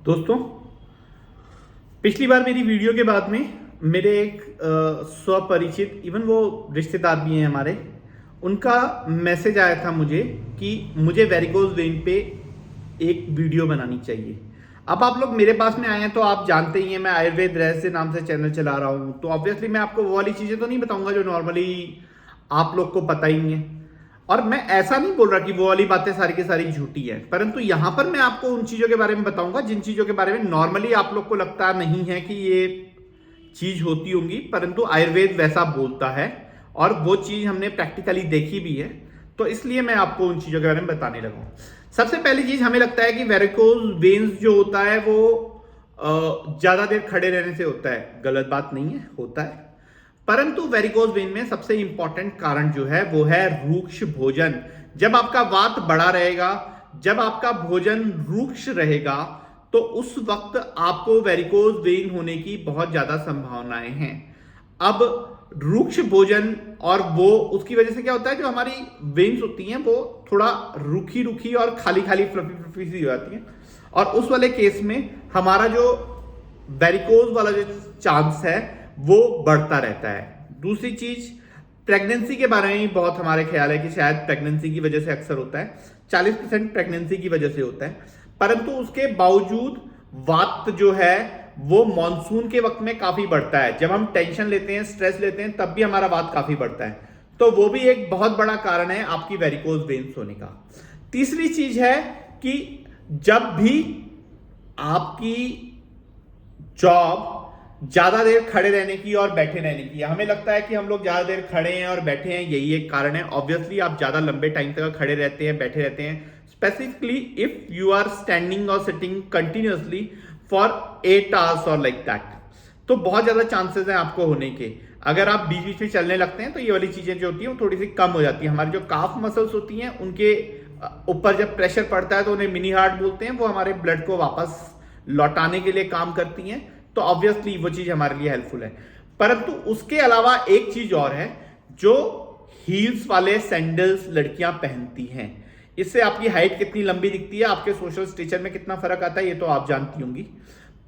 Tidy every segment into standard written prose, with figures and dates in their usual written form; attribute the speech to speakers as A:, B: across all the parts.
A: दोस्तों, पिछली बार मेरी वीडियो के बाद में मेरे एक स्वपरिचित, इवन वो रिश्तेदार भी हैं हमारे, उनका मैसेज आया था मुझे कि मुझे वेरिकोज वेन पे एक वीडियो बनानी चाहिए। अब आप लोग मेरे पास में आए हैं तो आप जानते ही हैं मैं आयुर्वेद रहस्य नाम से चैनल चला रहा हूँ, तो ऑब्वियसली मैं आपको वो वाली चीज़ें तो नहीं बताऊंगा जो नॉर्मली आप लोग को पता ही है। और मैं ऐसा नहीं बोल रहा कि वो वाली बातें सारी की सारी झूठी है, परंतु यहां पर मैं आपको उन चीजों के बारे में बताऊंगा जिन चीजों के बारे में नॉर्मली आप लोग को लगता नहीं है कि ये चीज होती होंगी, परंतु आयुर्वेद वैसा बोलता है और वो चीज हमने प्रैक्टिकली देखी भी है, तो इसलिए मैं आपको उन चीजों के बारे में बताने लगा हूं। सबसे पहली चीज, हमें लगता है कि वेरिकोज वेन्स जो होता है वो ज्यादा देर खड़े रहने से होता है। गलत बात नहीं है, होता है, परंतु वेरिकोज वेन में सबसे इंपॉर्टेंट कारण जो है वो है रूक्ष भोजन। जब आपका वात बड़ा रहेगा, जब आपका भोजन रूक्ष रहेगा, तो उस वक्त आपको वेरिकोज वेन होने की बहुत ज्यादा संभावनाएं हैं। अब रूक्ष भोजन और वो उसकी वजह से क्या होता है, जो हमारी वेन्स होती हैं वो थोड़ा रूखी रूखी और खाली खाली फ्लफी फ्लफी सी हो जाती हैं, और उस वाले केस में हमारा जो वेरिकोज वाला जो चांस है वो बढ़ता रहता है। दूसरी चीज, प्रेगनेंसी के बारे में बहुत हमारे ख्याल है कि शायद प्रेगनेंसी की वजह से अक्सर होता है, 40% प्रेगनेंसी की वजह से होता है, परंतु उसके बावजूद वात जो है वो मॉनसून के वक्त में काफी बढ़ता है। जब हम टेंशन लेते हैं, स्ट्रेस लेते हैं, तब भी हमारा वात काफी बढ़ता है, तो वो भी एक बहुत बड़ा कारण है आपकी वेरिकोज वेन्स होने का। तीसरी चीज है कि जब भी आपकी जॉब ज्यादा देर खड़े रहने की और बैठे रहने की, हमें लगता है कि हम लोग ज्यादा देर खड़े हैं और बैठे हैं, यही एक कारण है। ऑब्वियसली आप ज्यादा लंबे टाइम तक खड़े रहते हैं, बैठे रहते हैं, specifically if you are standing और सिटिंग कंटिन्यूअसली फॉर 8 आवर्स और लाइक दैट, तो बहुत ज्यादा चांसेस हैं आपको होने के। अगर आप बीच बीच में चलने लगते हैं तो ये वाली चीजें जो होती हैं वो थोड़ी सी कम हो जाती है। हमारी जो काफ मसल्स होती हैं उनके ऊपर जब प्रेशर पड़ता है तो उन्हें मिनी हार्ट बोलते हैं, वो हमारे ब्लड को वापस लौटाने के लिए काम करती हैं, तो ऑब्वियसली वो चीज हमारे लिए हेल्पफुल है। परंतु उसके अलावा एक चीज और है, जो हील्स वाले सैंडल्स लड़कियां पहनती हैं, इससे आपकी हाइट कितनी लंबी दिखती है, आपके सोशल स्टेचर में कितना फर्क आता है, ये तो आप जानती होंगी,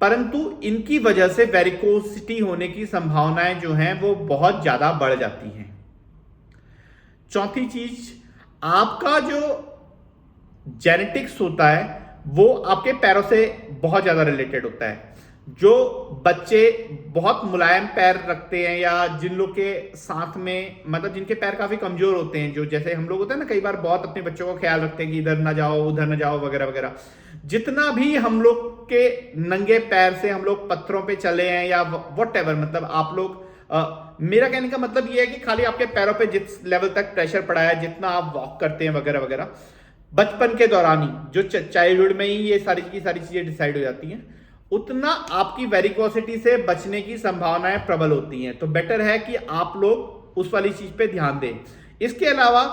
A: परंतु इनकी वजह से वेरिकोसिटी होने की संभावनाएं जो हैं वो बहुत ज्यादा बढ़ जाती हैं। चौथी चीज, आपका जो जेनेटिक्स होता है वो आपके पैरों से बहुत ज्यादा रिलेटेड होता है। जो बच्चे बहुत मुलायम पैर रखते हैं, या जिन लोग के साथ में मतलब जिनके पैर काफी कमजोर होते हैं, जो जैसे हम लोग होते हैं ना, कई बार बहुत अपने बच्चों को ख्याल रखते हैं कि इधर ना जाओ उधर ना जाओ वगैरह वगैरह, जितना भी हम लोग के नंगे पैर से हम लोग पत्थरों पे चले हैं या व्हाटएवर, मतलब आप लोग मेरा कहने का मतलब ये है कि खाली आपके पैरों पे जिस लेवल तक प्रेशर पड़ा है, जितना आप वॉक करते हैं वगैरह वगैरह, बचपन के दौरान ही, जो चाइल्डहुड में ही ये सारी की सारी चीजें डिसाइड हो जाती हैं, उतना आपकी वेरिकोसिटी से बचने की संभावनाएं प्रबल होती हैं। तो बेटर है कि आप लोग उस वाली चीज पे ध्यान दें। इसके अलावा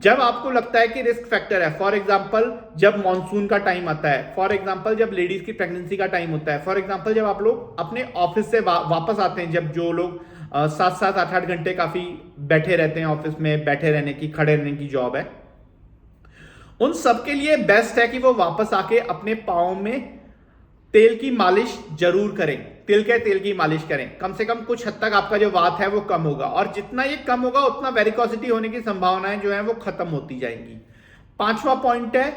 A: जब आपको लगता है कि रिस्क फैक्टर है, फॉर एग्जांपल जब मॉनसून का टाइम आता है, फॉर एग्जांपल जब लेडीज की प्रेगनेंसी का टाइम होता है, फॉर एग्जांपल जब आप लोग अपने ऑफिस से वापस आते हैं, जब जो लोग 7-7, 8-8 घंटे काफी बैठे रहते हैं ऑफिस में, बैठे रहने की, खड़े रहने की जॉब है, उन सबके लिए बेस्ट है कि वो वापस आके अपने पाँव में तेल की मालिश जरूर करें, तिल के तेल की मालिश करें। कम से कम कुछ हद तक आपका जो वात है वो कम होगा, और जितना ये कम होगा उतना वेरिकोसिटी होने की संभावनाएं जो है वो खत्म होती जाएंगी। 5वां पॉइंट है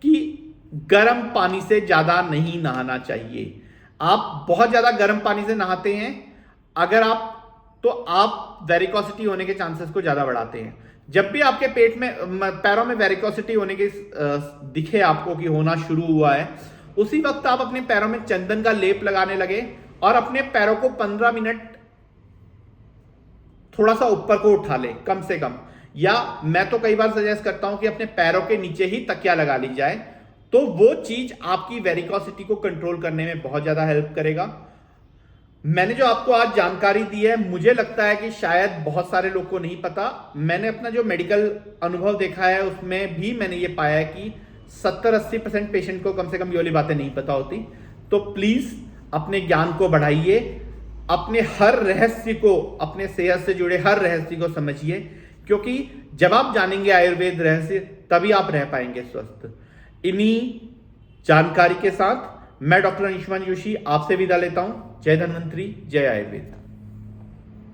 A: कि गर्म पानी से ज्यादा नहीं नहाना चाहिए। आप बहुत ज्यादा गर्म पानी से नहाते हैं अगर आप, तो आप वेरिकोसिटी होने के चांसेस को ज्यादा बढ़ाते हैं। जब भी आपके पेट में, पैरों में वेरिकोसिटी होने की दिखे आपको कि होना शुरू हुआ है, उसी वक्त आप अपने पैरों में चंदन का लेप लगाने लगे और अपने पैरों को 15 मिनट थोड़ा सा ऊपर को उठा ले कम से कम, या मैं तो कई बार सजेस्ट करता हूं कि अपने पैरों के नीचे ही तकिया लगा ली जाए, तो वो चीज आपकी वेरिकोसिटी को कंट्रोल करने में बहुत ज्यादा हेल्प करेगा। मैंने जो आपको आज जानकारी दी है, मुझे लगता है कि शायद बहुत सारे लोग को नहीं पता। मैंने अपना जो मेडिकल अनुभव देखा है उसमें भी मैंने ये पाया है कि 70-80% पेशेंट को कम से कम ये वाली बातें नहीं पता होती। तो प्लीज अपने ज्ञान को बढ़ाइए, अपने हर रहस्य को, अपने सेहत से जुड़े हर रहस्य को समझिए, क्योंकि जब आप जानेंगे आयुर्वेद रहस्य तभी आप रह पाएंगे स्वस्थ। इन्हीं जानकारी के साथ मैं डॉक्टर अंशुमान जोशी आपसे विदा लेता हूं। जय धन्वंतरी, जय आयुर्वेद।